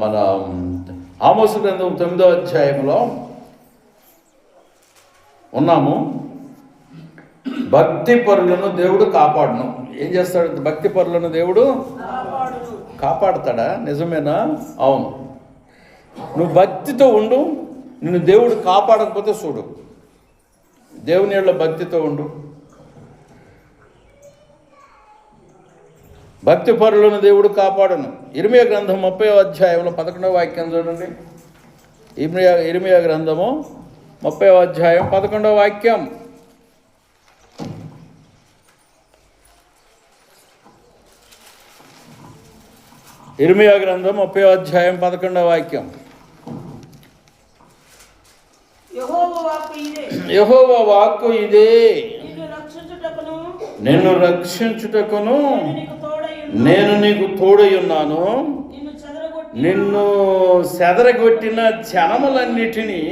మన ఆమోసు గ్రంథం 9వ అధ్యాయంలో ఉన్నాము. భక్తి పరులను దేవుడు కాపాడును. ఏం చేస్తాడు? భక్తి పరులను దేవుడు కాపాడుతాడా? నిజమేనా? అవును. నువ్వు భక్తితో ఉండు, నిన్ను దేవుడు కాపాడకపోతే చూడు. దేవుని యెడల భక్తితో ఉండు. భక్తి పరులను దేవుడు కాపాడును. ఇర్మియా గ్రంథం 30వ అధ్యాయంలో 11వ వాక్యం చూడండి. ఇర్మియా గ్రంథము 30వ అధ్యాయం 11వ వాక్యం. ఇర్మియా గ్రంథం 30వ అధ్యాయం 11వ వాక్యం. యెహోవా వాక్కు ఇదే, నిన్ను రక్షించుటకును నేను నీకు తోడై ఉన్నాను. నిన్ను చెదరగొట్టిన జనములన్నిటినీ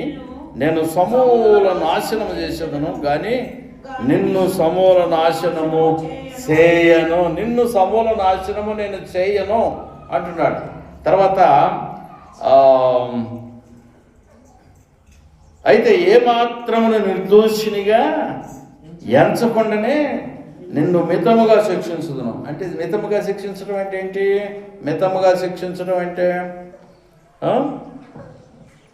నేను సమూల నాశనము చేసేదను, కానీ నిన్ను సమూల నాశనము చేయను. నిన్ను సమూల నాశనము నేను చేయను అంటున్నాడు. తర్వాత అయితే ఏమాత్రమును నిర్దోషినిగా ఎంచకుండానే నిన్ను మితముగా శిక్షించుదును. అంటే మితముగా శిక్షించడం అంటే ఏంటి? మితముగా శిక్షించడం అంటే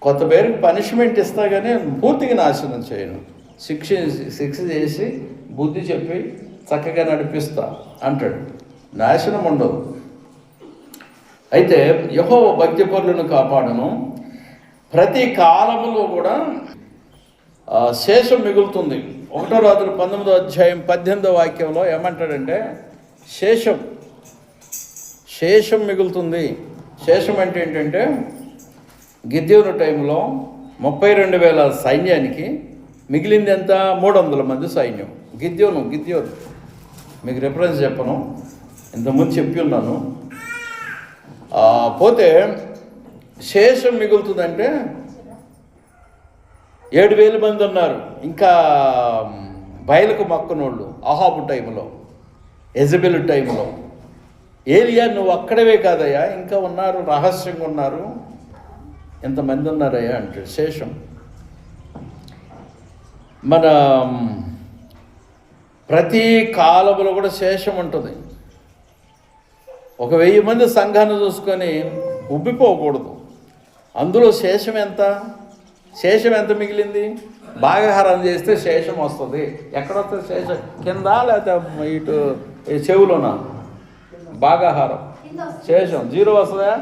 కొత్త పేరుకి పనిష్మెంట్ ఇస్తా కానీ పూర్తిగా నాశనం చేయను. శిక్ష చేసి బుద్ధి చెప్పి చక్కగా నడిపిస్తా అంటాడు. నాశనం ఉండదు. అయితే యెహోవా భక్తి పరులను కాపాడును. ప్రతి కాలములో కూడా శేషం మిగులుతుంది. 1 రాజులు 19వ అధ్యాయం 18వ వాక్యంలో ఏమంటాడంటే శేషం మిగులుతుంది. శేషం అంటే ఏంటంటే గిద్యోను టైంలో 32,000 సైన్యానికి మిగిలింది ఎంత? 300 మంది సైన్యం. గిద్యోను మీకు రెఫరెన్స్ చెప్పను, ఇంతకుముందు చెప్పి ఉన్నాను. పోతే శేషం మిగులుతుందంటే 7,000 మంది ఉన్నారు. ఇంకా బయలుకు మక్కునోళ్ళు అహాబు టైంలో, యెజబెలు టైంలో. ఏలియా నువ్వు అక్కడవే కాదయ్యా, ఇంకా ఉన్నారు, రహస్యంగా ఉన్నారు, ఎంతమంది ఉన్నారయ్యా అంటే శేషం. మన ప్రతి కాలంలో కూడా శేషం ఉంటుంది. 1,000 మంది సంఘాన్ని చూసుకొని ఉబ్బిపోకూడదు. అందులో శేషం ఎంత మిగిలింది? భాగాహారం చేస్తే శేషం వస్తుంది. ఎక్కడొస్తుంది శేషం? కింద లేకపోతే ఇటు చెవులోనా? భాగాహారం శేషం 0 వస్తుందా?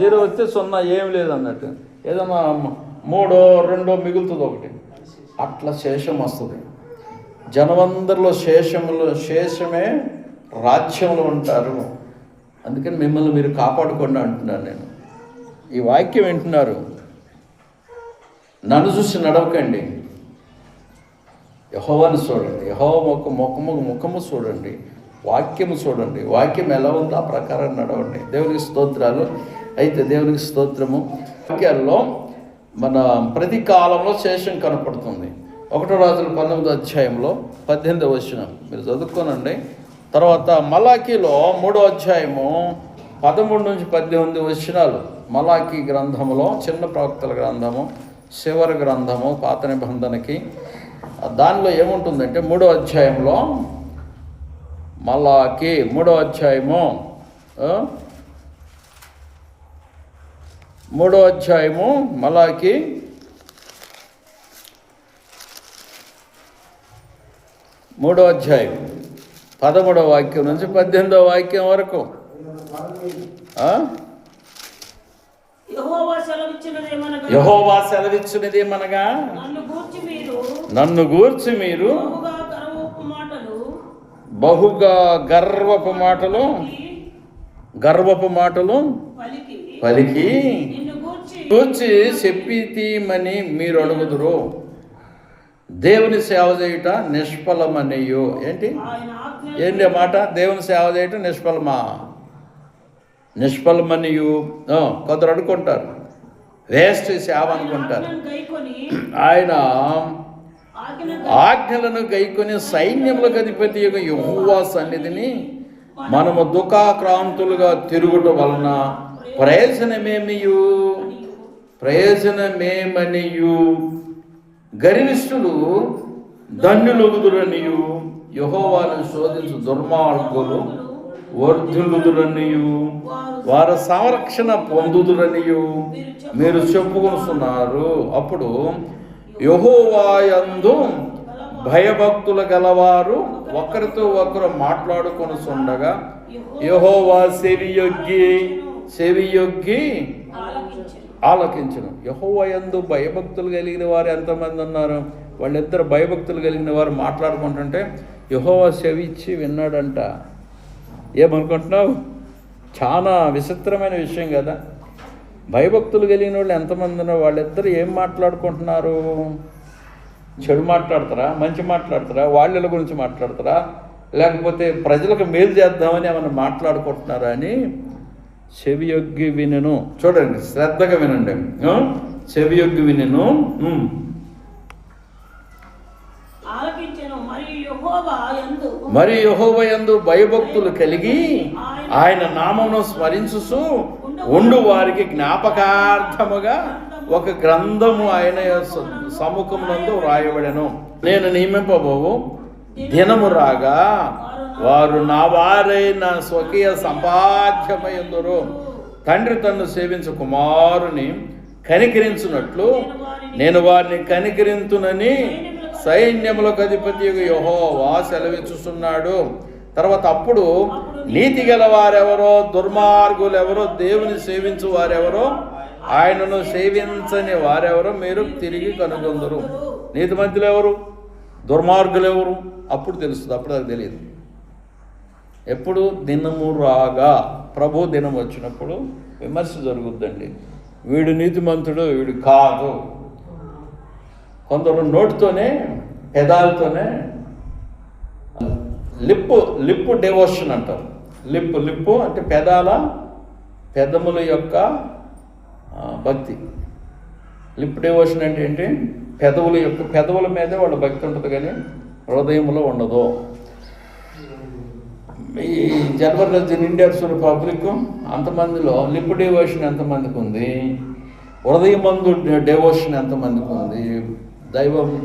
0 వస్తే 0, ఏం లేదు అన్నట్టు. ఏదన్నా 3, 2 మిగులుతుంది ఒకటి. అట్లా శేషం వస్తుంది. జనమందరిలో శేషమే రాజ్యంలో ఉంటారు. అందుకని మిమ్మల్ని మీరు కాపాడుకోండి అంటున్నాను నేను. ఈ వాక్యం వింటున్నారు, నన్ను చూసి నడవకండి. యెహోవాను చూడండి, యెహోవా ముఖము చూడండి, వాక్యము చూడండి. వాక్యం ఎలా ఉందో ఆ ప్రకారం నడవండి. దేవునికి స్తోత్రాలు. అయితే దేవునికి స్తోత్రము. వాక్యాల్లో మన ప్రతి కాలంలో శేషం కనపడుతుంది. 1 రాజులు 19వ అధ్యాయంలో 18వ వచనం మీరు చదువుకోనండి. తర్వాత మలాకీలో 3వ అధ్యాయము 13 నుంచి 18 వచనాలు. మలాకీ గ్రంథములో చిన్న ప్రవక్తల గ్రంథము, శివర గ్రంథము, పాత నిబంధనకి. దానిలో ఏముంటుందంటే 3వ అధ్యాయంలో మలాకీ 3వ అధ్యాయము 3వ అధ్యాయము మలాకీ 3వ అధ్యాయం 13వ వాక్యం నుంచి 18వ వాక్యం వరకు. యెహోవా సెలవిచ్చినదేమనగా నన్ను గూర్చి మీరు బహుగా గర్వపు మాటలు పలికి గూర్చి చెప్పితీమని మీరు అడుగుదురు. దేవుని సేవ చేయుట నిష్ఫలమనియు. ఏంటి మాట? దేవుని సేవ చేయట నిష్ఫలమనియు. కొందరు అనుకుంటారు వేస్ట్ సేవ అనుకుంటారు. ఆయన ఆజ్ఞలను గైకొని సైన్యములకు అధిపతి యెహోవా సన్నిధిని మనము దుఃఖాక్రాంతులుగా తిరుగుట వలన ప్రయోజనమేమనియు గర్విష్ఠులు ధన్యులగుదురనియు యెహోవాను శోధించు దుర్మార్గులు వర్ధిల్లుదురనియు వారు సంరక్షణ పొందుదురనియు మీరు చెప్పుకొనుస్తున్నారు. అప్పుడు యెహోవాయందు భయభక్తులు గలవారు ఒకరితో ఒకరు మాట్లాడుకొనుచుండగా యెహోవా చెవియొగ్గి ఆలకించును. యెహోవాయందు భయభక్తులు కలిగిన వారు ఎంతమంది ఉన్నారు? వాళ్ళిద్దరు భయభక్తులు కలిగిన వారు మాట్లాడుకుంటుంటే యెహోవా చెవి ఇచ్చి విన్నాడంట. ఏమనుకుంటున్నావు? చాలా విచిత్రమైన విషయం కదా. భయభక్తులు కలిగిన వాళ్ళు ఎంతమంది ఉన్నారు? వాళ్ళిద్దరు ఏం మాట్లాడుకుంటున్నారు? చెడు మాట్లాడతారా, మంచి మాట్లాడతారా, వాళ్ళ గురించి మాట్లాడతారా, లేకపోతే ప్రజలకు మేలు చేద్దామని ఏమైనా మాట్లాడుకుంటున్నారా అని చెవియొగ్గి వినెను. చూడండి, శ్రద్ధగా వినండి. చెవియొగ్గి వినెను, మరి యెహోవాయందు భయభక్తులు కలిగి ఆయన నామమును స్మరించుచు ఉండు వారికి జ్ఞాపకార్థముగా ఒక గ్రంథము ఆయన సముఖమునందు వ్రాయబడెను. నేను నియమింపబోవు దినము రాగా వారు నా వారైన స్వకీయ సంపాద్యమయందురు. తండ్రి తన్ను సేవించు కుమారుని కనికరించున్నట్లు నేను వారిని కనికరింతునని సైన్యములకు అధిపతి యెహోవా సెలవిచ్చుచున్నాడు. తర్వాత అప్పుడు నీతి గల వారెవరో, దుర్మార్గులు ఎవరో, దేవుని సేవించు వారెవరో, ఆయనను సేవించని వారెవరో మీరు తిరిగి కనుగొందరు. నీతిమంతులు ఎవరు, దుర్మార్గులు ఎవరు అప్పుడు తెలుస్తుంది. అప్పుడు అది తెలియదు. ఎప్పుడు? దినము రాగా, ప్రభు దినం వచ్చినప్పుడు విమర్శ జరుగుద్దండి. వీడు నీతిమంతుడు, వీడు కాదు. కొందరు నోటితోనే, పెదాలతోనే లిప్పు డెవోషన్ అంటారు. లిప్పు అంటే పెదముల యొక్క భక్తి. లిప్ డెవోషన్ అంటే ఏంటి? పెదవుల మీదే వాళ్ళ భక్తి ఉంటుంది, కానీ హృదయంలో ఉండదు. ఈ జనవరి ఇండియన్స్ పబ్లిక్ అంతమందిలో లిప్ డెవోషన్ ఎంతమందికి ఉంది? హృదయమందు డెవోషన్ ఎంతమందికి ఉంది?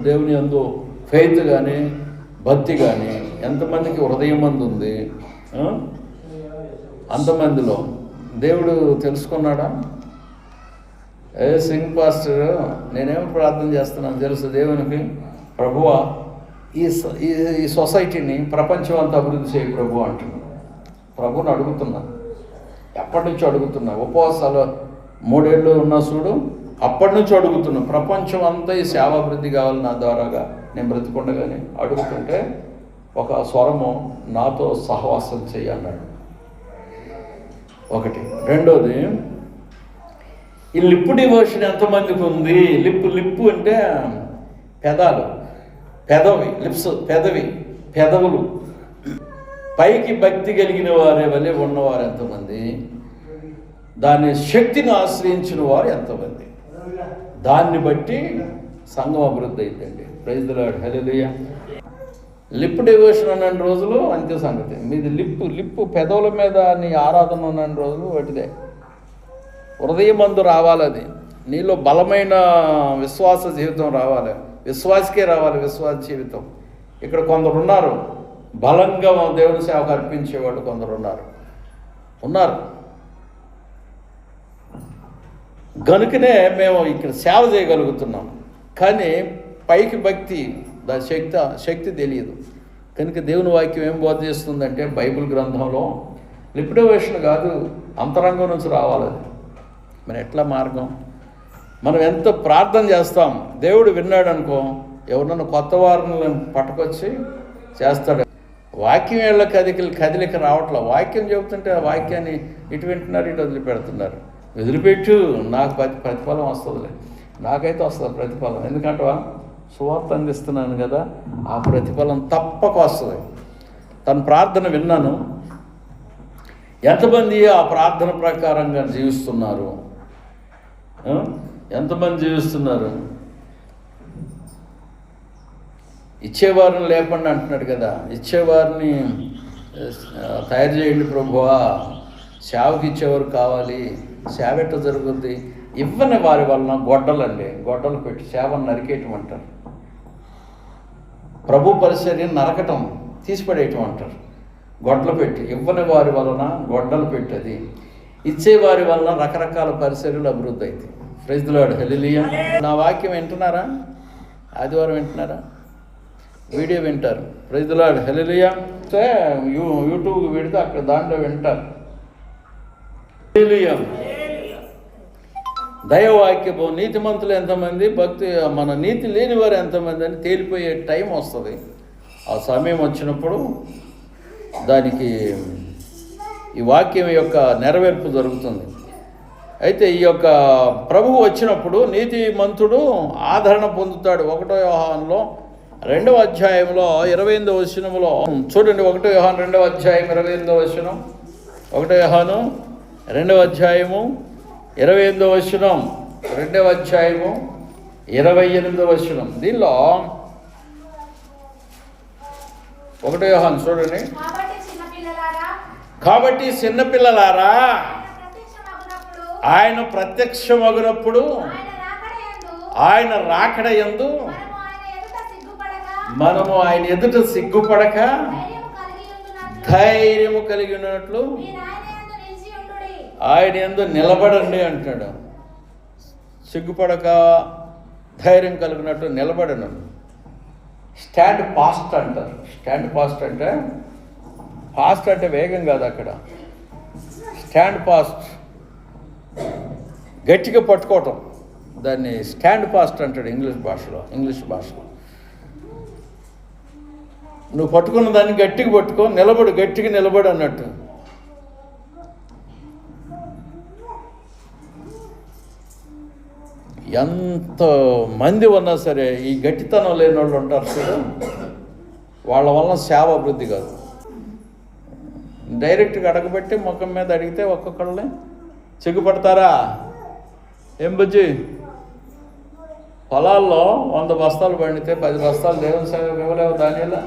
దేవుని యందు ఫెయిత్ కానీ భక్తి కానీ ఎంతమందికి హృదయం మంది ఉంది? అంతమందిలో దేవుడు తెలుసుకున్నాడా? సింగ్ పాస్టర్, నేనేమో ప్రార్థన చేస్తున్నాను తెలుసు దేవునికి, ప్రభువా ఈ సొసైటీని ప్రపంచం అంతా అభివృద్ధి చేయి ప్రభు అంటున్నాను. ప్రభుని అడుగుతున్నా, ఎప్పటి నుంచో అడుగుతున్నా. ఉపవాసాలు 3 ఏళ్ళు ఉన్నా చూడు, అప్పటి నుంచి అడుగుతున్నా. ప్రపంచం అంతా ఈ సేవాభివృద్ధి కావాలి నా ద్వారాగా, నేను బ్రతికుండగానే అడుగుతుంటే ఒక స్వరము నాతో సహవాసం చెయ్యి అన్నాడు. ఒకటి. రెండోది, ఈ లిప్పు డివోషన్ ఎంతమందికి ఉంది? లిప్పు అంటే పెదాలు, పెదవులు. పైకి భక్తి కలిగిన వారే వలె ఉన్నవారు ఎంతమంది? దాని శక్తిని ఆశ్రయించిన వారు ఎంతమంది? దాన్ని బట్టి సంఘం అభివృద్ధి అయిందండి. Praise the Lord, hallelujah. Lip devotion అన్న రోజులు అంతే సంగతి. మీది లిప్పు పెదవుల మీద నీ ఆరాధన ఉన్న రోజులు వాటిదే. హృదయమందు రావాలి, అది నీలో బలమైన విశ్వాస జీవితం రావాలి. విశ్వాసకే రావాలి విశ్వాస జీవితం. ఇక్కడ కొందరు ఉన్నారు, బలంగా దేవుని సేవకు అర్పించేవాళ్ళు కొందరు ఉన్నారు. గనుకనే మేము ఇక్కడ సేవ చేయగలుగుతున్నాం. కానీ పైకి భక్తి, దాని శక్తి తెలియదు. కనుక దేవుని వాక్యం ఏం బోధ చేస్తుందంటే, బైబిల్ గ్రంథంలో లిప్ డివోషన్ కాదు, అంతరంగం నుంచి రావాలి. అది మరి ఎట్లా మార్గం? మనం ఎంత ప్రార్థన చేస్తాం, దేవుడు విన్నాడు అనుకో, ఎవరన్నా కొత్త వారిని పట్టుకొచ్చి చేస్తాడు. వాక్యం వీళ్ళ కదిలిక రావట్లే. వాక్యం చెబుతుంటే ఆ వాక్యాన్ని ఇటు వింటున్నారు, ఇటు వదిలిపెడుతున్నారు. వదిలిపెట్టు, నాకు ప్రతిఫలం వస్తుందిలే. నాకైతే వస్తుంది ప్రతిఫలం. ఎందుకంటే సువార్త అందిస్తున్నాను కదా, ఆ ప్రతిఫలం తప్పక వస్తుంది. తన ప్రార్థన విన్నాను. ఎంతమంది ఆ ప్రార్థన ప్రకారంగా జీవిస్తున్నారు? ఎంతమంది జీవిస్తున్నారు? ఇచ్చేవారిని లేపండి అంటున్నాడు కదా. ఇచ్చేవారిని తయారు చేయండి ప్రభువా, సేవకి ఇచ్చేవారు కావాలి. సేవ ఎట్ట జరుగుద్ది? ఇవ్వని వారి వలన గొడ్డలు పెట్టి సేవను నరికేయటం అంటారు. ప్రభు పరిచర్యను నరకటం, తీసిపడేయటం అంటారు. గొడ్డలు పెట్టి ఇవ్వని వారి వలన గొడ్డలు పెట్టది, ఇచ్చేవారి వలన రకరకాల పరిచర్యలు అభివృద్ధి అవుతాయి. Praise the Lord, hallelujah. నా వాక్యం వింటున్నారా? ఆదివారం వింటున్నారా? వీడియో వింటారు. Praise the Lord, hallelujah. YouTube పెడితే అక్కడ దాంట్లో వింటారు. హల్లెలూయా. దైవవాక్యము నీతిమంతులు ఎంతమంది, భక్తి మన నీతి లేని వారు ఎంతమంది అని తేలిపోయే టైం వస్తుంది. ఆ సమయం వచ్చినప్పుడు దానికి ఈ వాక్యం యొక్క నెరవేర్పు జరుగుతుంది. అయితే ఈ యొక్క ప్రభువు వచ్చినప్పుడు నీతిమంతుడు ఆదరణ పొందుతాడు. 1 యోహానులో 2వ అధ్యాయంలో 28వ వచనంలో చూడండి. 1 యోహాను 2వ అధ్యాయం 28వ వచనం. 1 యోహాను 2వ అధ్యాయము 28వ వచనం, 2వ అధ్యాయము 28వ వచనం. దీనిలో 1 యోహాను చూడండి. కాబట్టి చిన్నపిల్లలారా, ఆయన ప్రత్యక్షమగునప్పుడు ఆయన రాకడ యందు మనము ఆయన ఎదుట సిగ్గుపడక ధైర్యము కలిగి ఉన్నట్లు ఆయన యందు నిలబడండి అంటాడు. సిగ్గుపడక ధైర్యం కలిగినట్లు నిలబడను. స్టాండ్ ఫాస్ట్ అంటారు. స్టాండ్ ఫాస్ట్ అంటే, ఫాస్ట్ అంటే వేగం కాదు అక్కడ. స్టాండ్ ఫాస్ట్ గట్టిగా పట్టుకోవటం, దాన్ని స్టాండ్ ఫాస్ట్ అంటాడు ఇంగ్లీష్ భాషలో. నువ్వు పట్టుకున్న దాన్ని గట్టిగా పట్టుకో, గట్టిగా నిలబడు అన్నట్టు. ఎంత మంది ఉన్నా సరే ఈ గట్టితనం లేని వాళ్ళు ఉంటారు చూడు, వాళ్ళ వలన సేవ అభివృద్ధి కాదు. డైరెక్ట్గా అడగబెట్టి ముఖం మీద అడిగితే ఒక్కొక్కళ్ళని సిగ్గుపడతారా? ఏం బుజ్జి, పొలాల్లో 100 బస్తాలు పండితే 10 బస్తాలు దేవుని సేవకు ఇవ్వలేవు. దానిలా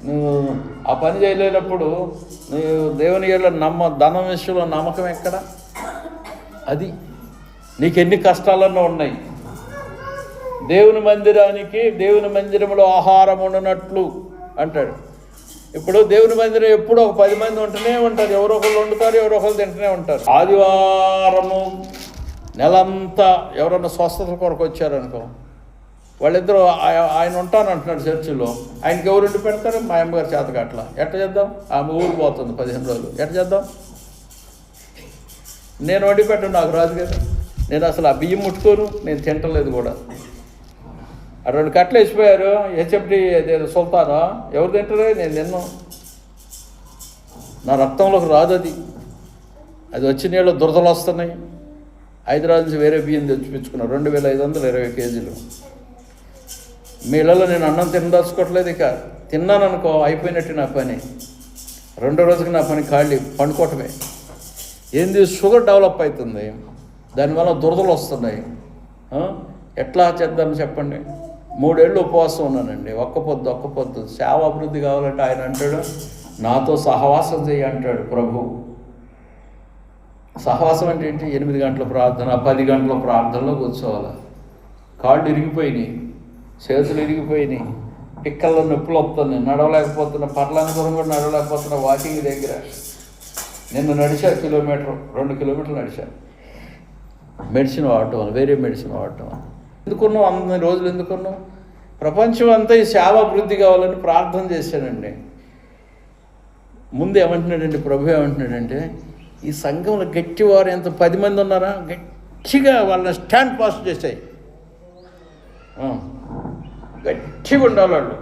నువ్వు ఆ పని చేయలేనప్పుడు నువ్వు దేవుని ఏళ్ళ ధనం విషయంలో నమ్మకం ఎక్కడ? అది నీకు ఎన్ని కష్టాలన్నా ఉన్నాయి. దేవుని మందిరంలో ఆహారం ఉండనట్లు అంటాడు. ఇప్పుడు దేవుని మందిరం ఎప్పుడు ఒక 10 మంది ఉంటూనే ఉంటారు. ఎవరో ఒకళ్ళు వండుతారు, ఎవరో ఒకళ్ళు తింటూనే ఉంటారు. ఆదివారము నెలంతా ఎవరన్నా స్వస్థత కొరకు వచ్చారనుకో, వాళ్ళిద్దరూ ఆయన ఉంటానంటున్నాడు చర్చిలో. ఆయనకి ఎవరు వండి పెడతారు? మా అమ్మగారు చేతగా. అట్లా ఎట్ట చేద్దాం? ఆమె ఊరు పోతుంది 15 రోజులు. ఎట్ట చేద్దాం? నేను వండి పెట్టను, నాకు రాదు కదా. నేను అసలు ఆ బియ్యం ముట్టుకోను, నేను తింటలేదు కూడా. ఆ 2 కట్టలు వేసిపోయారు. హెచ్ఎఫ్డి అదేదో సుల్తానా, ఎవరు తింటారే? నేను తిన్నాను. నా రక్తంలోకి రాదు అది. అది వచ్చి నీళ్ళు దురదలు వస్తున్నాయి. హైదరాబాద్ నుంచి వేరే బియ్యం తెచ్చిపించుకున్నాను, 2520 కేజీలు. మీ ఇళ్ళలో నేను అన్నం తినదలుచుకోవట్లేదు. ఇక తిన్నాను అనుకో, అయిపోయినట్టు నా పని. 2వ రోజుకి నా పని ఖాళీ, పండుకోవటమే. ఏంది? షుగర్ డెవలప్ అవుతుంది, దానివల్ల దురదలు వస్తున్నాయి. ఎట్లా చేద్దామని చెప్పండి? 3 ఏళ్ళు ఉపవాసం ఉన్నానండి, ఒక్క పొద్దు. సేవ అభివృద్ధి కావాలంటే ఆయన అంటాడు, నాతో సహవాసం చేయి అంటాడు ప్రభు. సహవాసం అంటే ఏంటి? 8 గంటల ప్రార్థన, 10 గంటల ప్రార్థనలో కూర్చోవాలి. కాళ్ళు ఇరిగిపోయినాయి, చేతులు ఇరిగిపోయినాయి, పిక్కల్లో నొప్పులు వస్తున్నాయి, నడవలేకపోతున్నా. పర్లాంతరం కూడా నడవలేకపోతున్నా. వాకింగ్ దగ్గర నిన్న నడిచా 2 కిలోమీటర్లు నడిచా. మెడిసిన్ వాడటం వల్ల, వేరే మెడిసిన్ వాడటం వల్ల. ఎందుకున్నావు అన్ని రోజులు? ఎందుకున్నావు? ప్రపంచం అంతా ఈ సేవ అభివృద్ధి కావాలని ప్రార్థన చేశానండి. ముందు ఏమంటున్నాడంటే ప్రభు, ఏమంటున్నాడంటే ఈ సంఘంలో గట్టివారు ఎంత 10 మంది ఉన్నారా, గట్టిగా వాళ్ళని స్టాండ్ పాస్ చేశాయి. గట్టిగా ఉండాలి వాళ్ళు.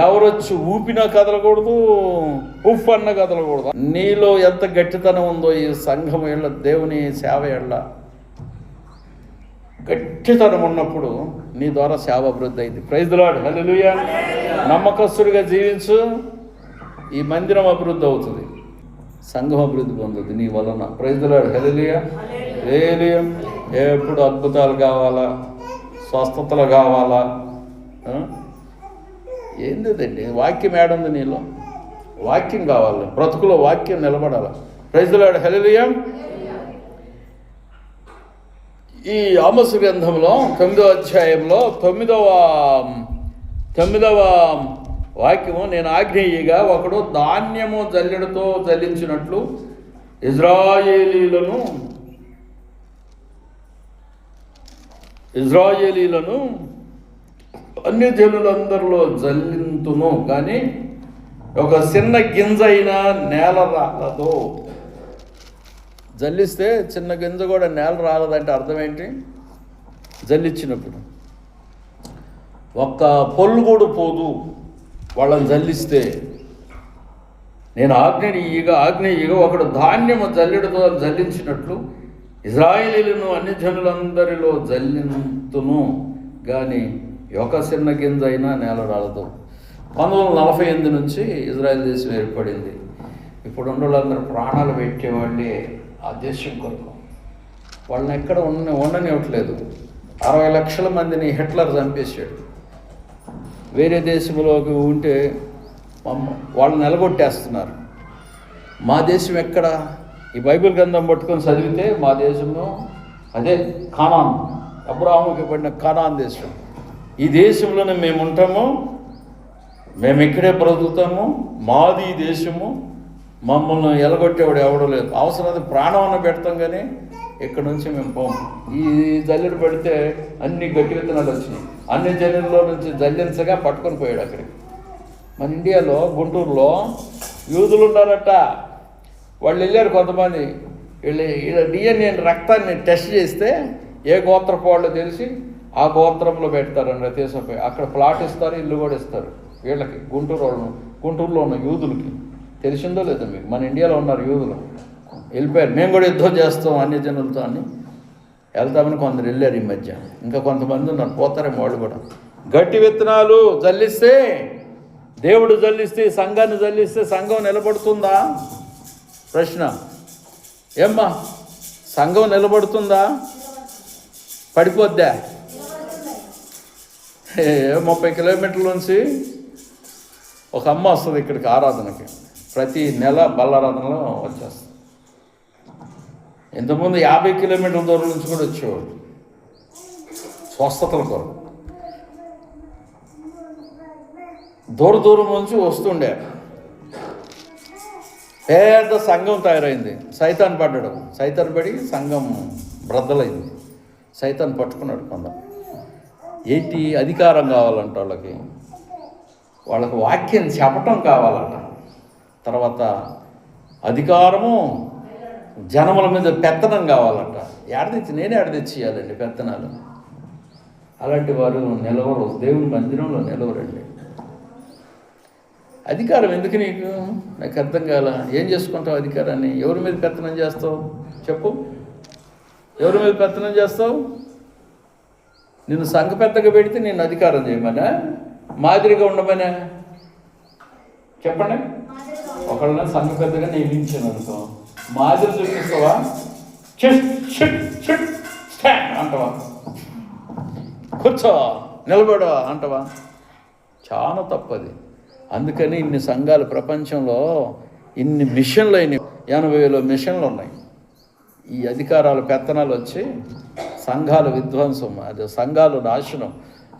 ఎవరొచ్చి ఊపినా కదలకూడదు, ఉఫ్ అన్న కదలకూడదు. నీలో ఎంత గట్టితనం ఉందో ఈ సంఘం ఏళ్ళ, దేవుని సేవ ఏళ్ళ గట్టితనం ఉన్నప్పుడు నీ ద్వారా సేవ అభివృద్ధి అయింది. ప్రైజ్ ది లార్డ్, హల్లెలూయా. నమ్మకస్తుడిగా జీవించు, ఈ మందిరం అభివృద్ధి అవుతుంది, సంఘం అభివృద్ధి పొందుతుంది నీ వలన. ప్రైజ్ ది లార్డ్, హల్లెలూయా. హల్లెలూయా. ఎప్పుడు అద్భుతాలు కావాలా, స్వస్థతలు కావాలా? ఏంటిదండి? వాక్యం ఏడుంది నీలో? వాక్యం కావాలి, బ్రతుకులో వాక్యం నిలబడాలి. ప్రైజ్ ది లార్డ్, హల్లెలూయా. ఈ ఆమోసు గ్రంథంలో 9వ అధ్యాయంలో 9వ వాక్యము, నేను ఆజ్ఞేయగా ఒకడు ధాన్యము జల్లెడతో జల్లించినట్లు ఇజ్రాయేలీలను అన్ని జనులందరిలో జల్లింతును, కానీ ఒక చిన్న గింజ అయినా నేల రాలదు. జల్లిస్తే చిన్న గింజ కూడా నేల రాలదంటే అర్థం ఏంటి? జల్లించినప్పుడు ఒక్క పొల్లు కూడా పోదు వాళ్ళని జల్లిస్తే. నేను ఆజ్ఞేయగా ఒకడు ధాన్యము జల్లెడతో జల్లించినట్లు ఇజ్రాయేలీలను అన్ని జనులందరిలో జల్లింతును, కానీ ఒక చిన్న గింజ అయినా నేల రాలదు. 1948 నుంచి ఇజ్రాయెల్ దేశం ఏర్పడింది. ఇప్పుడు ఉన్న వాళ్ళందరూ ప్రాణాలు పెట్టేవాళ్ళే ఆ దేశం కొరకు. వాళ్ళని ఎక్కడ ఉండనివ్వట్లేదు. 60 లక్షల మందిని హిట్లర్ చంపేశాడు. వేరే దేశంలోకి ఉంటే వాళ్ళు నిలగొట్టేస్తున్నారు. మా దేశం ఎక్కడ? ఈ బైబిల్ గ్రంథం పట్టుకొని చదివితే మా దేశంలో అదే కానాన్, అబ్రాహాముకి పడిన కానాన్ దేశం. ఈ దేశంలోనే మేము ఉంటాము, మేము ఇక్కడే బ్రతుకుతాము, మాది ఈ దేశము, మమ్మల్ని ఎలగొట్టేవాడు ఎవడో లేదు. అవసరం ప్రాణం అన్న పెడతాం, కానీ ఇక్కడ నుంచి మేము పోము. ఈ జల్లెడు పెడితే అన్ని గట్టి విత్తనాలు వచ్చినాయి. అన్ని జల్లెల్లో నుంచి జల్లించగా పట్టుకొని పోయాడు అక్కడికి. మన ఇండియాలో గుంటూరులో యూదులు ఉన్నారట. వాళ్ళు వెళ్ళారు కొంతమంది, వీళ్ళ డిఎన్ఏ రక్తాన్ని టెస్ట్ చేస్తే ఏ గోత్రపు వాళ్ళు తెలిసి ఆ గోత్రంలో పెడతారండి తీసుకుపోయి. అక్కడ ప్లాట్ ఇస్తారు, ఇల్లు కూడా ఇస్తారు వీళ్ళకి, గుంటూరులో ఉన్న యూదులకి. తెలిసిందో లేదో మీకు? మన ఇండియాలో ఉన్నారు యూదులు, వెళ్ళిపోయారు. మేము కూడా యుద్ధం చేస్తాం అన్ని జనులతో అని వెళ్తామని కొందరు వెళ్ళారు ఈ మధ్య. ఇంకా కొంతమంది ఉన్నారు, పోతారేమో వాళ్ళు కూడా. గట్టి విత్తనాలు జల్లిస్తే, దేవుడు జల్లిస్తే, సంఘాన్ని జల్లిస్తే సంఘం నిలబడుతుందా? ప్రశ్న. ఏమ్మా, సంఘం నిలబడుతుందా? పడిపోద్దా? 30 కిలోమీటర్ల నుంచి ఒక అమ్మ వస్తుంది ఇక్కడికి ఆరాధనకి. ప్రతి నెల బల్లారాధనలో వచ్చేస్తుంది. ఇంతకుముందు 50 కిలోమీటర్ల దూరం నుంచి కూడా వచ్చేవాడు స్వస్థతల కొరకు. దూరం నుంచి వస్తుండే. పెద్ద సంఘం తయారైంది. సైతాన్ పడ్డాడు. సైతాన్ పడి సంఘం బ్రద్దలైంది. సైతాన్ పట్టుకున్నాడు కొందరు. ఏంటి? అధికారం కావాలంట వాళ్ళకి వాక్యం చెప్పటం కావాలంట. తర్వాత అధికారము, జనముల మీద పెత్తనం కావాలంట. నేనే తెచ్చియాలండి పెత్తనాలు. అలాంటి వారు నిలవరు, దేవుని మందిరంలో నిలవరండి. అధికారం ఎందుకు నీకు? నాకు అర్థం కాల. ఏం చేసుకుంటావు అధికారాన్ని? ఎవరి మీద పెత్తనం చేస్తావు చెప్పు? ఎవరి మీద పెత్తనం చేస్తావు? నిన్ను సంఘ పెద్దగా పెడితే నిన్ను అధికారం చేయమనా, మాదిరిగా ఉండమనా? చెప్పండి. ఒకళ్ళ సంఘ పెద్దగా నియమించాను అనుకో, మాదిరి చూపిస్తావా? అంటవా? కూర్చో, నిలబడవా అంటవా? చాలా తప్పది. అందుకని ఇన్ని సంఘాలు, ప్రపంచంలో ఇన్ని మిషన్లు అయినాయి. 80,000 మిషన్లు ఉన్నాయి. ఈ అధికారాలు, పెత్తనాలు వచ్చి సంఘాలు విధ్వంసం, అది సంఘాలు నాశనం,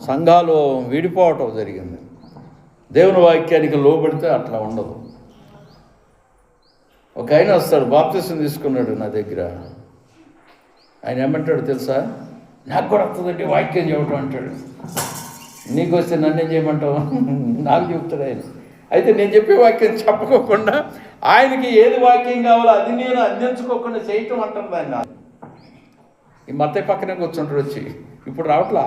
సంఘాలు విడిపోవటం జరిగింది. దేవుని వాక్యానికి లోబడితే అట్లా ఉండదు. ఒక ఆయన వస్తాడు, బాప్తిసం తీసుకున్నాడు నా దగ్గర. ఆయన ఏమంటాడు తెలుసా? నాకు కూడా వస్తుందండి వాక్యం చెప్పటం అంటాడు. నీకు వస్తే నన్ను ఏం చేయమంటావు? నాకు చెప్తాడు ఆయన. అయితే నేను చెప్పే వాక్యం చెప్పకోకుండా ఆయనకి ఏది వాక్యం కావాలో అది నేను అందించుకోకుండా చేయటం అంటారు దాన్ని. ఈ మత్తయి పక్కనే కూర్చుంటాడు వచ్చి. ఇప్పుడు రావట్లా.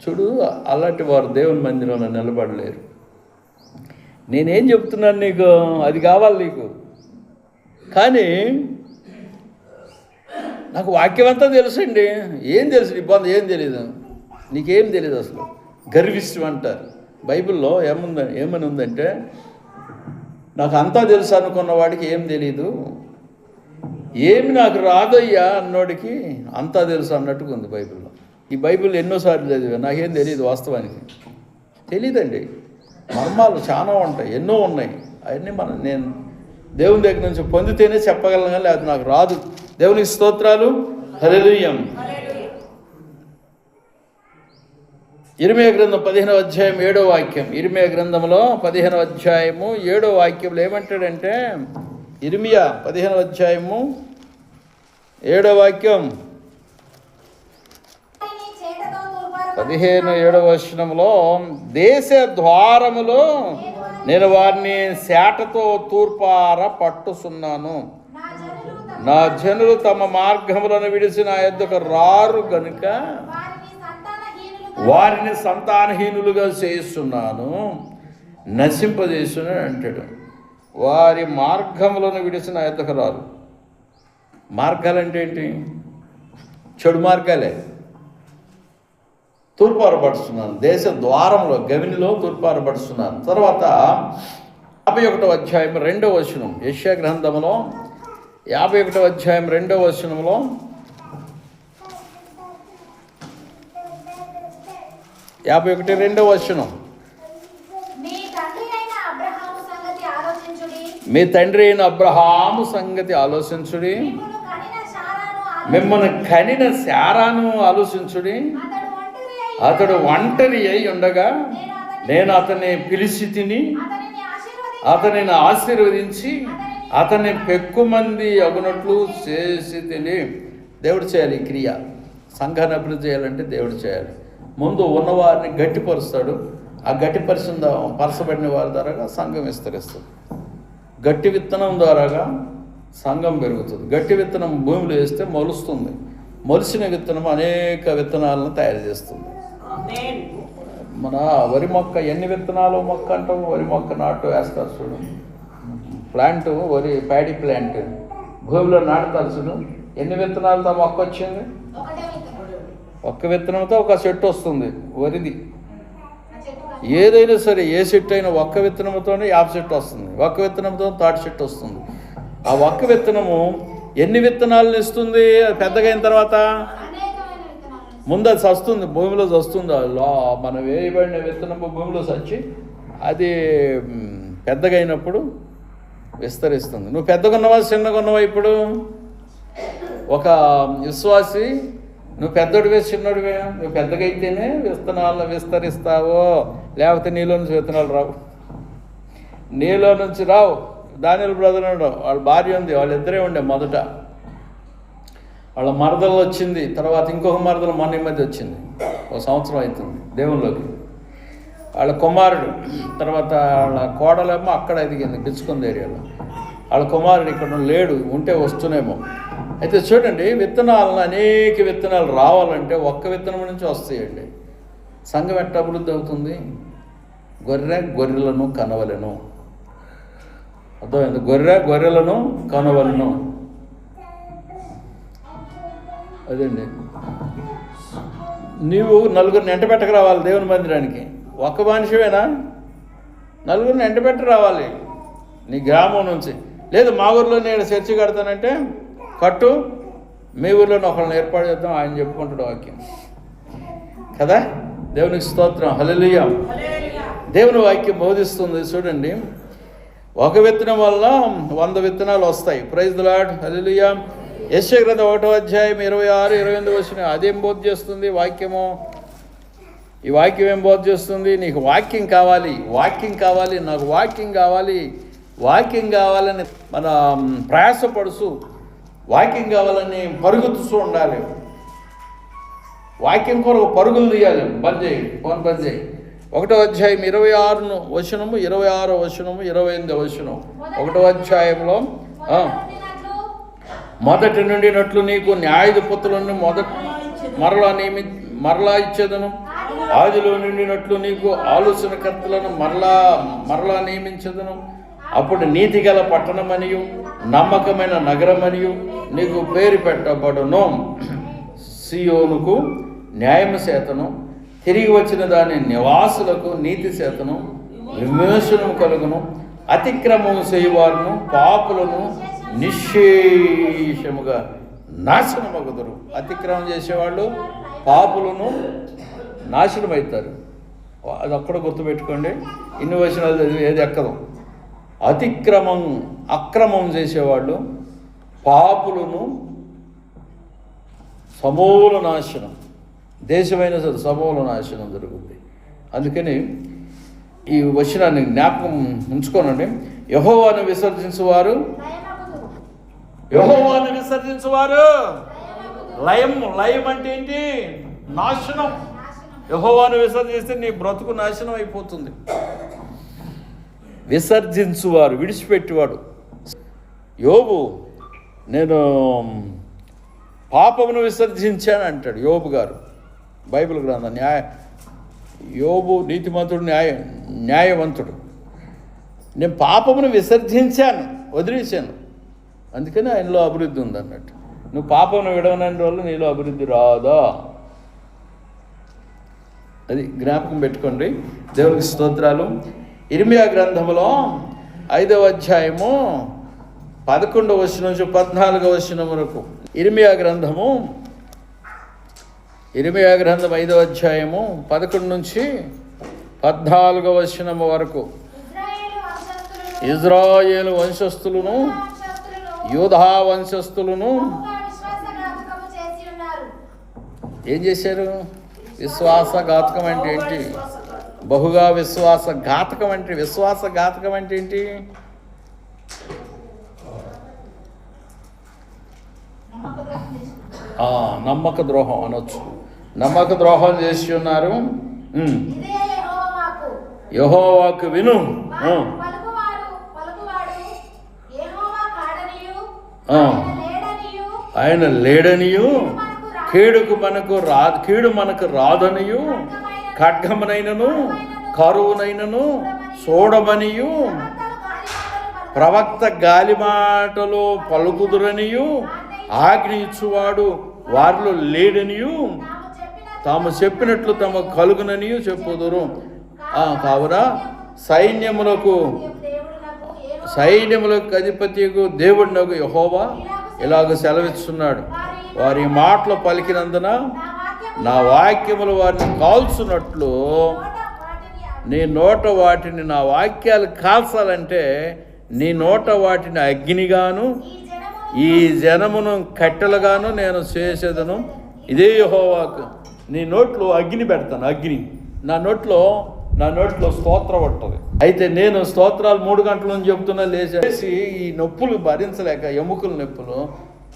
చూడు, అలాంటి వారు దేవుని మందిరంలో నిలబడలేరు. నేనేం చెప్తున్నాను నీకు? అది కావాలి నీకు. కానీ నాకు వాక్యం అంతా తెలుసండి. ఏం తెలుసు? ఇబ్బంది ఏం తెలియదు. నీకేం తెలియదు అసలు. గర్విష్టం అంటారు. బైబిల్లో ఏమని ఉందంటే, నాకు అంతా తెలుసు అనుకున్న వాడికి ఏం తెలీదు, ఏమి నాకు రాదయ్యా అన్నోడికి అంతా తెలుసు అన్నట్టుగా ఉంది బైబిల్లో. ఈ బైబిల్ ఎన్నోసార్లు చదివా, నాకేం తెలియదు. వాస్తవానికి తెలీదండి. మర్మాలు చాలా ఉంటాయి, ఎన్నో ఉన్నాయి. అవన్నీ నేను దేవుని దగ్గర నుంచి పొందితేనే చెప్పగలను, కానీ అది నాకు రాదు. దేవునికి స్తోత్రాలు. హల్లెలూయా. ఇర్మియా గ్రంథం 15వ అధ్యాయం 7వ వాక్యం. ఇర్మియా గ్రంథంలో 15వ అధ్యాయము 7వ వాక్యంలో ఏమంటాడంటే, ఇర్మియా 15వ అధ్యాయము 7వ వాక్యం 15:7 వచనంలో, దేశ ద్వారములో నేను వారిని శాటతో తూర్పార పట్టుచున్నాను. నా జనులు తమ మార్గములను విడిచి నా యొద్దకు రారు గనుక వారిని సంతానహీనులుగా చేస్తున్నాను, నశింపజేస్తున్నాను అంటాడు. వారి మార్గములను విడిచి నా యొద్దకు రారు. మార్గాలంటే ఏంటి? చెడు మార్గాలే. తూర్పారపడుతున్నాను, దేశ ద్వారంలో గవినిలో తూర్పారపడుతున్నాను. తర్వాత 51వ అధ్యాయం 2వ వచనం, యెషయా గ్రంథంలో 51వ అధ్యాయం 2వ వచనంలో, 51:2 వచనం, మీ తండ్రి అయిన అబ్రహాము సంగతి ఆలోచించుడి, మిమ్మల్ని కనిన శారాను ఆలోచించుడి. అతడు ఒంటరి అయి ఉండగా నేను అతన్ని పిలిచి తిని అతనిని ఆశీర్వదించి అతన్ని పెక్కుమంది అగునట్లు చేసి తిని. దేవుడు చేయాలి ఈ క్రియ. సంఘాన్ని అభివృద్ధి చేయాలంటే దేవుడు చేయాలి. ముందు ఉన్నవారిని గట్టిపరుస్తాడు. ఆ పరచబడిన వారి ద్వారాగా సంఘం విస్తరిస్తుంది. గట్టి విత్తనం ద్వారాగా సంఘం పెరుగుతుంది. గట్టి విత్తనం భూమిలో వేస్తే మొలుస్తుంది. మొలిసిన విత్తనం అనేక విత్తనాలను తయారు చేస్తుంది. మన వరి మొక్క ఎన్ని విత్తనాలు మొక్క అంటాం? వరి మొక్క నాటు వేస్తారు చూడు, ప్లాంట్, వరి ప్యాడీ ప్లాంట్ భూమిలో నాటుతారు చూడు. ఎన్ని విత్తనాలతో మొక్క వచ్చింది? ఒక్క విత్తనంతో ఒక చెట్టు వస్తుంది వరిది. ఏదైనా సరే, ఏ చెట్టు అయినా ఒక్క విత్తనంతోనే 50 చెట్టు వస్తుంది, ఒక్క విత్తనంతో 30 చెట్టు వస్తుంది. ఆ ఒక్క విత్తనము ఎన్ని విత్తనాలను ఇస్తుంది? పెద్దగా అయిన తర్వాత ముందు అది చస్తుంది, భూమిలో చస్తుంది. మనం వేయబడిన విత్తనము భూమిలో చచ్చి అది పెద్దగా అయినప్పుడు విస్తరిస్తుంది. నువ్వు పెద్దగా ఉన్నవా చిన్నగా ఉన్నవా? ఇప్పుడు ఒక విశ్వాసి, నువ్వు పెద్దోడివే చిన్నోడివే? నువ్వు పెద్దగా అయితేనే విత్తనాలను విస్తరిస్తావో, లేకపోతే నీలో నుంచి విత్తనాలు రావు. నీలో నుంచి రావు. దానియేలు బ్రదర్ ఉండవు, వాళ్ళ భార్య ఉంది, వాళ్ళిద్దరే ఉండే మొదట. వాళ్ళ మరదలు వచ్చింది, తర్వాత ఇంకొక మరదలు మొన్న ఈ మధ్య వచ్చింది, 1 సంవత్సరం అవుతుంది దేవుళ్ళలోకి. వాళ్ళ కుమారుడు, తర్వాత వాళ్ళ కోడలేమో అక్కడ ఎదిగింది బిచ్చుకుంది ఏరియాలో. వాళ్ళ కుమారుడు ఇక్కడ లేడు, ఉంటే వస్తూనేమో. అయితే చూడండి, విత్తనాలను అనేక విత్తనాలు రావాలంటే ఒక్క విత్తనం నుంచి వస్తాయండి. సంఘం ఎట్ట అభివృద్ధి అవుతుంది? గొర్రెలను కనవలెను. అర్థమైంది? గొర్రెలను కనవలను. అదండి. నీవు నలుగురిని ఎంటబెట్టక రావాలి దేవుని మందిరానికి. ఒక్క మనిషివేనా? నలుగురిని ఎంటబెట్ట రావాలి నీ గ్రామం నుంచి. లేదు మా ఊరిలో నేను చర్చి కడతానంటే కట్టు, మీ ఊరిలోనే ఒకళ్ళని ఏర్పాటు చేద్దాం, ఆయన చెప్పుకుంటాడు వాక్యం కదా. దేవునికి స్తోత్రం. హల్లెలూయా. దేవుని వాక్యం బోధిస్తుంది. చూడండి, ఒక విత్తనం వల్ల 100 విత్తనాలు వస్తాయి. Praise the Lord. హల్లెలూయా. యెషయా గ్రంథం 1వ అధ్యాయం 26-28 వచ్చిన అదేం బోధ చేస్తుంది వాక్యము? ఈ వాక్యం ఏం బోధ చేస్తుంది? నీకు వాక్యం కావాలి, వాక్యం కావాలి, నాకు వాక్యం కావాలి, వాక్యం కావాలని మన ప్రయాసపడుచు, వాక్యం కావాలని పరుగుతూ ఉండాలి. వాక్యం కొరకు పరుగులు తీయాలి. బంద్ చేయి, ఫోన్ బంద్ చేయి. 1వ అధ్యాయం 26 వచనము, 26వ వచనము, 28వ వచనం. 1వ అధ్యాయంలో మొదటి నుండినట్లు నీకు న్యాయాధిపతులను మరలా ఇచ్చేదను. ఆదిలో నిండినట్లు నీకు ఆలోచనకర్తలను మరలా నియమించదను. అప్పుడు నీతిగల పట్టణమనియు నమ్మకమైన నగరమనియు నీకు పేరు పెట్టబడును. సియోనుకు న్యాయము చేతను, తిరిగి వచ్చిన దాని నివాసులకు నీతి చేతను విమోచనము కలుగును. అతిక్రమము చేయువారును పాపులను నిశ్శేషముగా నాశనమగుదురు. అతిక్రమం చేసేవాళ్ళు పాపులను నాశనమవుతారు. అది ఒక్కడ గుర్తుపెట్టుకోండి. ఇన్ని వచనాలు చదివి ఏది ఎక్కదు. అక్రమం చేసేవాళ్ళు, పాపులను సమూల నాశనం, దేశమైన సమూల నాశనం జరుగుతుంది. అందుకని ఈ వచనాన్ని జ్ఞాపకం ఉంచుకోనండి. యెహోవాను విసర్జించువారు లయం అంటే ఏంటి? నాశనం. యెహోవాను విసర్జిస్తే నీ బ్రతుకు నాశనం అయిపోతుంది. విసర్జించువారు, విడిచిపెట్టేవాడు. యోబు నేను పాపమును విసర్జించాను అంటాడు యోబు గారు. బైబిల్ గ్రంథం యోబు నీతిమంతుడు, న్యాయవంతుడు. నేను పాపమును విసర్జించాను, వదిలేశాను, అందుకని ఆయనలో అభివృద్ధి ఉంది అన్నట్టు. నువ్వు పాపమును విడవనని రోజులు నీలో అభివృద్ధి రాదా? అది జ్ఞాపకం పెట్టుకోండి. దేవునికి స్తోత్రాలు. ఇర్మియా గ్రంథంలో 5వ అధ్యాయము 11వ వచనం నుంచి 14వ వచనం వరకు. ఇర్మియా గ్రంథం 5వ అధ్యాయము 11 నుంచి 14వ వచనం వరకు. ఇజ్రాయేలు వంశస్థులను, యూదా వంశస్థులను ఏం చేశారు? విశ్వాసఘాతకం అంటే ఏంటి? బహుగా విశ్వాసఘాతకం అంటే ఏంటి? నమ్మక ద్రోహం అనొచ్చు. నమ్మక ద్రోహం చేసి ఉన్నారు. యెహోవాకు విను, ఆయన లేడనియు, కీడు మనకు రాదనియు, ఖడ్గమునైనను కరువునైనను చూడమనియు, ప్రవక్త గాలి మాటలు పలుకుదురనియు, ఆజ్ఞ ఇచ్చువాడు వారిలో లేడనియు, తాము చెప్పినట్లు తమకు కలుగుననియు చెప్పుదురు. కావున సైన్యములకు అధిపతికు దేవుడినకు యెహోవా ఇలాగ సెలవిస్తున్నాడు, వారి మాటలు పలికినందున నా వాక్యములు వారిని కాల్చున్నట్లు నీ నోట వాటిని, నా వాక్యాలు కాల్చాలంటే నీ నోట వాటిని అగ్నిగాను, ఈ జనమును కట్టెలుగాను నేను చేసేదను. ఇదే యెహోవాకు. నీ నోట్లో అగ్ని పెడతాను, అగ్ని. నా నోట్లో స్తోత్రం ఉంటుంది. అయితే నేను స్తోత్రాలు 3 గంటల నుంచి చెప్తున్నా, లేచేసి ఈ నొప్పులు భరించలేక, ఎముకల నొప్పులు,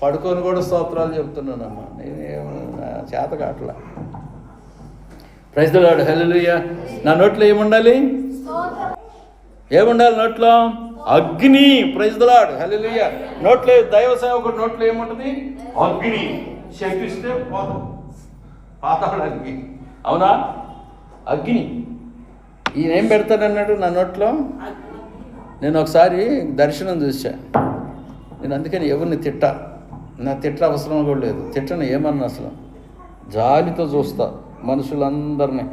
పడుకొని కూడా స్తోత్రాలు చెప్తున్నానమ్మా. నేనేమో చేత కావట్లా. Praise the Lord, hallelujah. నా నోట్లో ఏముండాలి? నోట్లో అగ్ని. ప్రైజ్ ది లార్డ్, హల్లెలూయా. నోట్లో దైవ సేవకుడు నోట్లో ఏముంటుంది? అగ్ని. శపిస్తే పాతాళానికి. అవునా? అగ్ని. ఈయన ఏం పెడతాడన్నాడు నా నోట్లో? నేను ఒకసారి దర్శనం చూసా. నేను అందుకని ఎవరిని నా తిట్ట అవసరం కూడా లేదు. తిట్టను, ఏమన్నా అసలు జాలితో చూస్తా మనుషులందరినీ,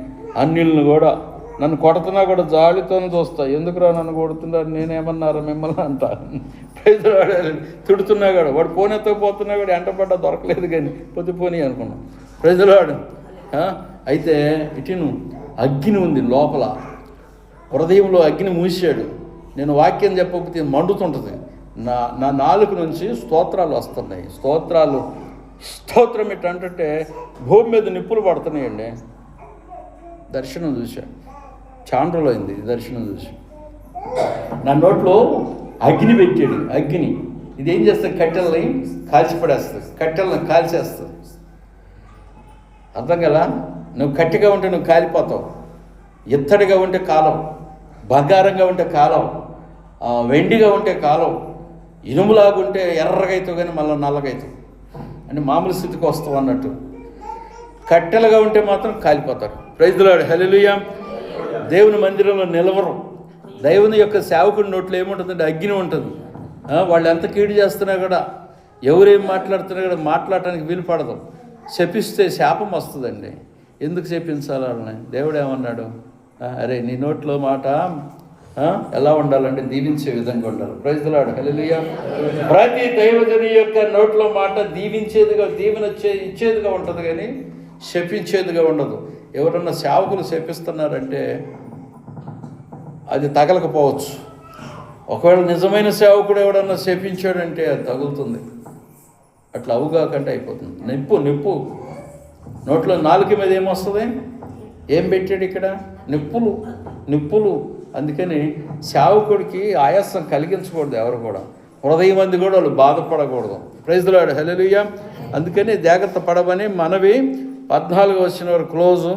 అన్యులను కూడా. నన్ను కొడుతున్నా కూడా జాలితోనే చూస్తా. ఎందుకురా నన్ను కొడుతున్నారు, నేనేమన్నారా మిమ్మల్ని అంట. తిడుతున్నా కూడా వాడు పోనెత్తకపోతున్నా కూడా ఎంటపడ్డా దొరకలేదు, కానీ పొద్దుపోని అనుకున్నాం. ప్రజలాడు అయితే ఇటును అగ్ని ఉంది లోపల, హృదయంలో అగ్ని మూసాడు. నేను వాక్యం చెప్పకపోతే మండుతుంటుంది. నా నాలుక నుంచి స్తోత్రాలు వస్తున్నాయి. స్తోత్రం ఏంటంటే భూమి మీద నిప్పులు పడుతున్నాయండి. దర్శనం చూసా, చాండ్రలో అయింది దర్శనం చూసి. నా నోట్లో అగ్ని పెట్టాడు. అగ్ని ఇదేం చేస్తుంది? కట్టెల్ని కాల్చిపడేస్తుంది, కట్టెలను కాల్చేస్తుంది. అర్థం కదా? నువ్వు కట్టిగా ఉంటే నువ్వు కాలిపోతావు, ఇత్తడిగా ఉంటే కాలం, బంగారంగా ఉంటే కాలం, వెండిగా ఉంటే కాలం, ఇనుములాగుంటే ఎర్రగా అవుతావు కానీ మళ్ళీ నల్లగవుతావు, అంటే మామూలు స్థితికి వస్తావు అన్నట్టు. కట్టెలుగా ఉంటే మాత్రం కాలిపోతారు. ప్రైజ్ ది లార్డ్, హల్లెలూయా. దేవుని మందిరంలో నిలవరు. దేవుని యొక్క సేవకుడి నోట్లో ఏముంటుందంటే అగ్ని ఉంటుంది. వాళ్ళు ఎంత కీడు చేస్తున్నా కూడా, ఎవరేం మాట్లాడుతున్నా కూడా మాట్లాడటానికి వీలు పడదు. శపిస్తే శాపం వస్తుందండి. ఎందుకు శపించాలి వాళ్ళని? దేవుడు ఏమన్నాడు? అరే నీ నోట్లో మాట ఎలా ఉండాలంటే దీవించే విధంగా ఉండాలి. ప్రైజ్ ది లార్డ్, హల్లెలూయా. ప్రతి దైవజని యొక్క నోట్లో మాట దీవించేదిగా, ఇచ్చేదిగా ఉంటుంది కానీ శపించేదిగా ఉండదు. ఎవరన్నా సేవకులు శపిస్తున్నారంటే అది తగలకపోవచ్చు. ఒకవేళ నిజమైన సేవకుడు ఎవడన్నా శపించాడంటే అది తగులుతుంది. అట్లా అవుగాకంటే అయిపోతుంది. నిప్పు నోట్లో నాలుక మీద ఏమొస్తుంది? ఏం పెట్టాడు ఇక్కడ? నిప్పులు. అందుకని సేవకుడికి ఆయాసం కలిగించకూడదు. ఎవరు కూడా హృదయం మంది కూడా వాళ్ళు బాధపడకూడదు. ప్రైజ్ ది లార్డ్, హల్లెలూయా. అందుకని జాగ్రత్త పడమని మనవి. 14 వచ్చిన వారు క్లోజు.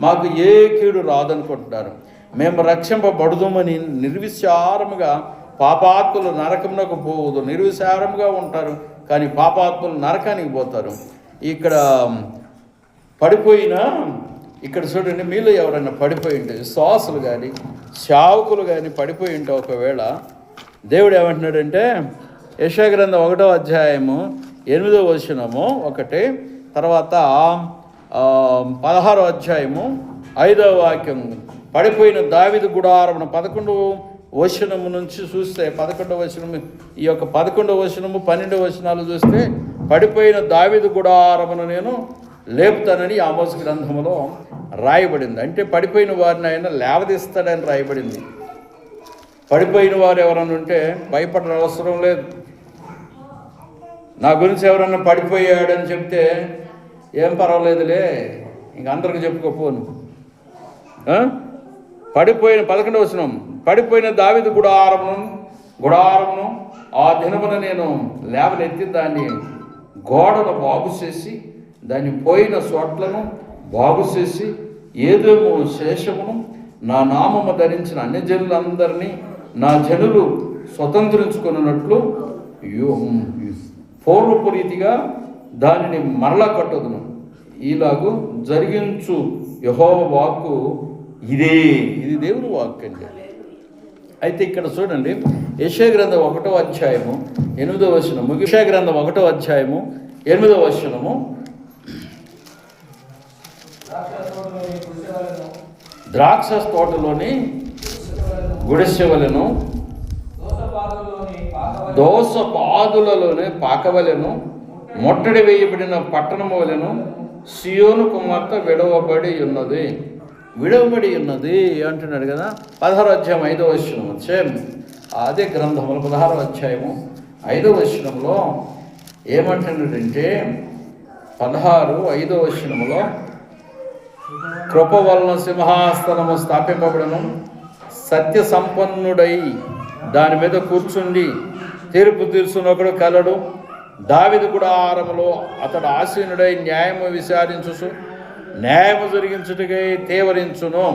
మాకు ఏ కీడు రాదనుకుంటున్నారు. మేము రక్షింపబడుదుమని నిర్విచారముగా పాపాత్ములు నరకమునకు పోవద్దు. నిర్విచారముగా ఉంటారు కానీ పాపాత్ములు నరకానికి పోతారు. ఇక్కడ పడిపోయిన ఇక్కడ చూడండి, మీలో ఎవరైనా పడిపోయి ఉంటే, విశ్వాసులు కానీ సేవకులు కానీ పడిపోయి ఉంటే ఒకవేళ దేవుడు ఏమంటున్నాడంటే యెషయా గ్రంథం 1వ అధ్యాయము 8వ వచనము 1, తర్వాత 16వ అధ్యాయము 5వ వాక్యం, పడిపోయిన దావీదు గుడారమున 11వ వచనము నుంచి చూస్తే 11వ వచనము, ఈ యొక్క 11వ వచనము 12వ వచనాలు చూస్తే పడిపోయిన దావీదు గుడారమును నేను లేపుతానని ఆమోస్ గ్రంథంలో రాయబడింది. అంటే పడిపోయిన వారిని ఆయన లేవదీస్తాడని రాయబడింది. పడిపోయిన వారు ఎవరన్నా ఉంటే భయపడని అవసరం లేదు. నా గురించి ఎవరన్నా పడిపోయాడని చెప్తే ఏం పర్వాలేదులే, ఇంక అందరికి చెప్పుకోపోను. పడిపోయిన 11వ వచనం, పడిపోయిన దావీదు గుడారమును ఆ దినమున నేను లేవనెత్తి దాన్ని గోడను బాగు చేసి దాన్ని పోయిన చోట్లను బాగు చేసి ఏదేమో శేషమును నా నామము ధరించిన అన్యజనులందరినీ నా జనులు స్వతంత్రించుకున్నట్లు పూర్వపు రీతిగా దానిని మరలా కట్టుదును. ఇలాగూ జరిగించు యెహోవా వాక్కు ఇది దేవుని వాక్కు అండి. అయితే ఇక్కడ చూడండి, యెషయా గ్రంథం 1వ అధ్యాయము 8వ వచనము, యెషయా గ్రంథం 1వ అధ్యాయము 8వ వచనము, ద్రాక్ష తోటలోని గుడిసెవలను దోస పాదులలోని పాకవలను మొట్టడి వేయబడిన పట్టణము వలెను సియోను కుమార్తె విడవబడి ఉన్నది అంటున్నాడు కదా. 16వ అధ్యాయం 5వ వచనం, సేమ్ అదే గ్రంథంలో 16వ అధ్యాయము 5వ వచనంలో ఏమంటున్నాడంటే 16:5వ వచనంలో, కృప వలన సింహాసనము స్థాపింపబడను, సత్య సంపన్నుడై దాని మీద కూర్చుండి తీర్పు తీర్చునొకడు కలడు. దావీదు గుడారములో అతడు ఆసీనుడై న్యాయము విచారించుచు న్యాయము జరిగించుటకై తేవరించును.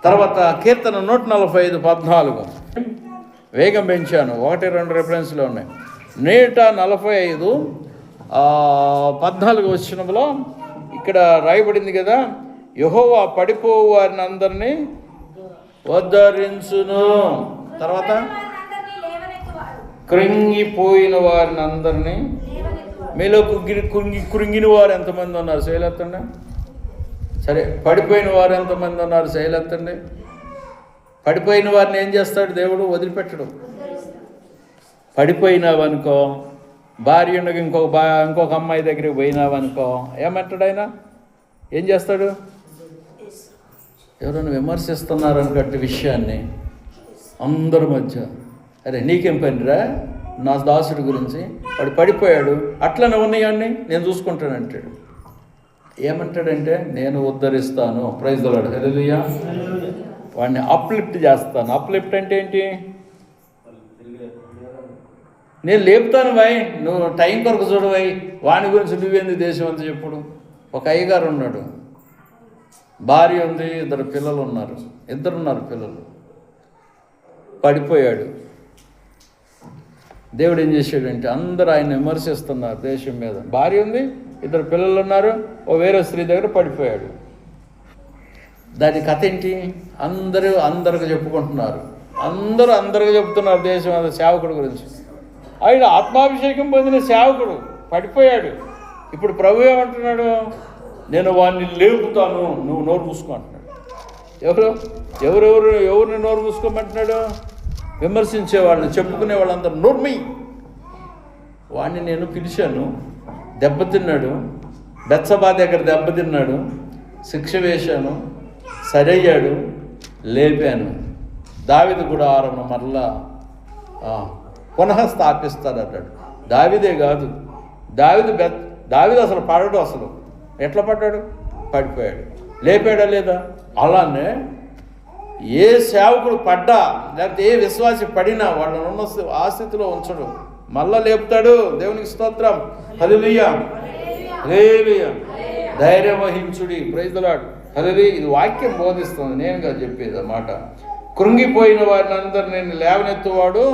తర్వాత కీర్తన 145:14, వేగం పెంచాను, 1-2 రెఫరెన్స్లో ఉన్నాయి. 145:14 వచనంలో ఇక్కడ రాయబడింది కదా, యెహోవా పడిపోవు వారిని అందరినీ ఉద్ధరించును. తర్వాత కృంగిపోయిన వారిని అందరినీ, మీలో కృంగిన వారు ఎంతమంది ఉన్నారు శైలెత్తండి. సరే, పడిపోయిన వారు ఎంతమంది ఉన్నారు శైలెత్తండి. పడిపోయిన వారిని ఏం చేస్తాడు దేవుడు? వదిలిపెట్టడు. పడిపోయినావనుకో, భార్య ఉండగా ఇంకొక అమ్మాయి దగ్గరికి పోయినావనుకో, ఏమంటాడు ఆయన? ఏం చేస్తాడు? ఎవరైనా విమర్శిస్తున్నారనుకట్టి విషయాన్ని అందరి మధ్య, అరే నీకేం పనిరా నా దాసుడి గురించి, వాడు పడిపోయాడు, అట్లనే ఉన్నాయాన్ని నేను చూసుకుంటానంటాడు. ఏమంటాడంటే నేను ఉద్ధరిస్తాను. ప్రైజ్ ది లార్డ్, హల్లెలూయా. వాడిని అప్లిఫ్ట్ చేస్తాను. అప్లిఫ్ట్ అంటే ఏంటి? నేను లేపుతాను భాయ్, నువ్వు టైం కొరకు చూడవాయి, వాని గురించి నువ్వేంది దేశం అంతా చెప్పుడు. ఒక అయ్యగారు ఉన్నాడు, భార్య ఉంది, 2 పిల్లలు ఉన్నారు, 2 ఉన్నారు పిల్లలు. పడిపోయాడు. దేవుడు ఏం చేశాడంటే అందరూ ఆయన విమర్శిస్తున్నారు దేశం మీద. భార్య ఉంది, 2 పిల్లలు ఉన్నారు, ఓ వేరే స్త్రీ దగ్గర పడిపోయాడు. దాని కథ ఏంటి? అందరికి చెప్పుకుంటున్నారు, అందరికి చెప్తున్నారు దేశం మీద సేవకుడు గురించి. ఆయన ఆత్మాభిషేకం పొందిన సేవకుడు పడిపోయాడు. ఇప్పుడు ప్రభు ఏమంటున్నాడు? నేను వాడిని లేపుతాను, నువ్వు నోరు మూసుకో అంటున్నాడు. ఎవరిని నోరు మూసుకోమంటున్నాడు? విమర్శించే వాళ్ళని, చెప్పుకునే వాళ్ళందరూ నోర్మి. వాడిని నేను పిలిచాను, దెబ్బతిన్నాడు, బెత్షెబా దగ్గర దెబ్బతిన్నాడు, శిక్ష వేశాను, సరయ్యాడు, లేపాను, దావీదు గుడారమును మరలా పునః స్థాపిస్తాడన్నాడు. దావీదే కాదు, దావీదు అసలు పడడు. అసలు ఎట్లా పడ్డాడు? పడిపోయాడు. లేపాడా లేదా? అలానే ఏ సేవకుడు పడ్డా, లేకపోతే ఏ విశ్వాసి పడినా వాళ్ళని ఉన్న ఆ స్థితిలో ఉంచడు, మళ్ళా లేపుతాడు. దేవునికి స్తోత్రం. హల్లెలూయా, హల్లెలూయా. ధైర్యం వహించుడి. Praise the Lord. హల్లెలూయా. ఇది వాక్యం బోధిస్తుంది, నేనుగా చెప్పేది అన్నమాట. కృంగిపోయిన వారిని అందరినీ లేవనెత్తువాడు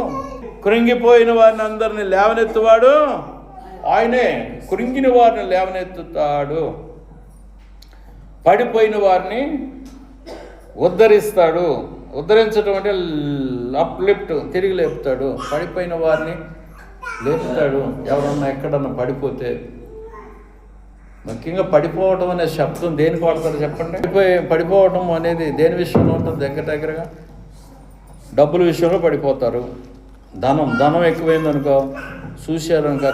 ఆయనే. కృంగిన వారిని లేవనెత్తుతాడు, పడిపోయిన వారిని ఉద్ధరిస్తాడు. ఉద్ధరించడం అంటే అప్లిఫ్ట్, తిరిగి లేపుతాడు. పడిపోయిన వారిని లేపుతాడు. ఎవరన్నా ఎక్కడన్నా పడిపోతే, ముఖ్యంగా పడిపోవడం అనే శబ్దం దేనికి వాడతారు చెప్పండి? పడిపోవడం అనేది దేని విషయంలో ఉంటుంది? దగ్గరగా డబ్బుల విషయంలో పడిపోతారు. ధనం ఎక్కువైందనుకో, చూశారనుకో,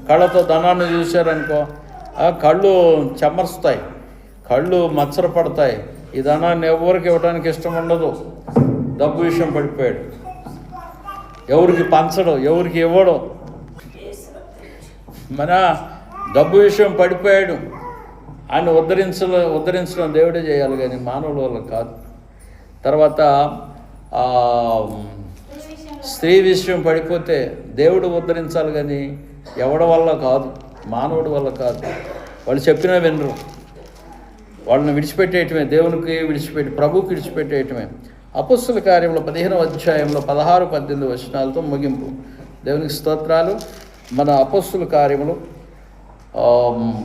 కళ్ళతో ధనాన్ని చూశారనుకో, కళ్ళు చెమర్స్తాయి, కళ్ళు మచ్చర పడతాయి. ఈ ధనాన్ని ఎవరికి ఇవ్వడానికి ఇష్టం ఉండదు. డబ్బు విషయం పడిపోయాడు, ఎవరికి పంచడం, ఎవరికి ఇవ్వడం. మన డబ్బు విషయం పడిపోయాడు. ఆయన ఉద్ధరించడం దేవుడే చేయాలి కానీ మానవుల వల్ల కాదు. తర్వాత స్త్రీ విషయం పడిపోతే దేవుడు ఉద్ధరించాలి కానీ ఎవడి వల్ల కాదు, మానవుడి వల్ల కాదు. వాళ్ళు చెప్పినా వినరు. వాళ్ళని విడిచిపెట్టేయటమే, దేవునికి ప్రభువుకి విడిచిపెట్టేయటమే. అపొస్తలుల కార్యములు 15వ అధ్యాయంలో 16-18 వచనాలతో ముగింపు. దేవునికి స్తోత్రాలు. మన అపొస్తలుల కార్యములు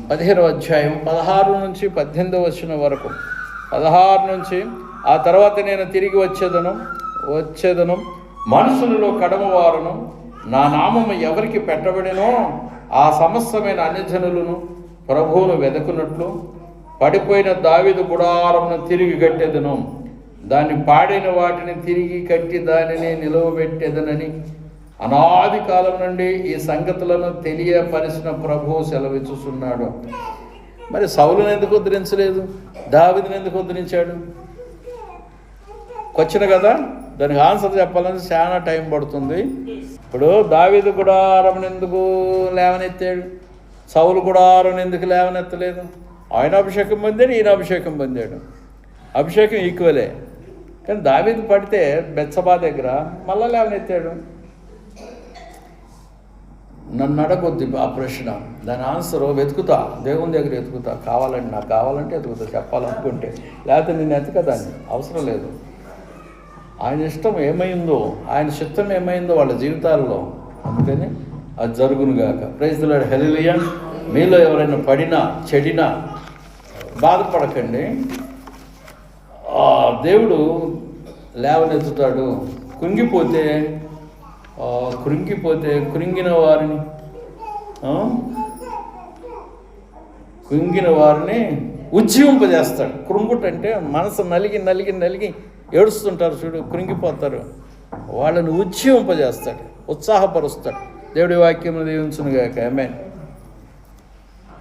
15వ అధ్యాయం 16 నుంచి 18 వచనం వరకు. 16 నుంచి, ఆ తర్వాత నేను తిరిగి వచ్చేదను మనుషులలో కడమవారును నా నామము ఎవరికి పెట్టబడినో ఆ సమస్తమైన అన్యజనులను ప్రభువును వెదకున్నట్లు పడిపోయిన దావీదు గుడారమును తిరిగి కట్టెదను, దాన్ని పాడిన వాటిని తిరిగి కట్టి దానిని నిలువబెట్టెదనని అనాది కాలం నుండి ఈ సంగతులను తెలియపరిచిన ప్రభువు సెలవిచ్చుచున్నాడు. మరి సౌలును ఎందుకు ఉద్ధరించలేదు? దావీదుని ఎందుకు ఉద్ధరించాడు? క్వశ్చన్ కదా, దానికి ఆన్సర్ చెప్పాలంటే చాలా టైం పడుతుంది. ఇప్పుడు దావీదు గుడారం ఎందుకు లేవనెత్తాడు? సౌలు గుడారం ఎందుకు లేవనెత్తలేదు? ఆయన అభిషేకం పొందాడు, ఈయన అభిషేకం పొందాడు. అభిషేకం ఈక్వలే. కానీ దావీదు పడితే బెత్షెబా దగ్గర మళ్ళా లేవనెత్తాడు. నన్ను అడగొద్దు ఆ ప్రశ్న, దాని ఆన్సర్ వెతుకుతా, దేవుని దగ్గర వెతుకుతా. నాకు కావాలంటే వెతుకుతా, చెప్పాలనుకుంటే. లేకపోతే నేను ఎతకదాన్ని, అవసరం లేదు. ఆయన ఇష్టం ఏమైందో, ఆయన చిత్తం ఏమైందో వాళ్ళ జీవితాల్లో, అందుకని అది జరుగునుగాక. Praise the Lord. హల్లెలూయా. మీలో ఎవరైనా పడినా చెడినా బాధపడకండి, దేవుడు లేవనెత్తుతాడు. కృంగిపోతే కృంగిన వారిని ఉజ్జీవింపజేస్తాడు. కృంగుటంటే మనసు నలిగి ఏడుస్తుంటారు చూడు, కృంగిపోతారు. వాళ్ళని ఉజ్జీవింపజేస్తాడు, ఉత్సాహపరుస్తాడు. దేవుడి వాక్యం దీవించునుగాక. ఆమేన్.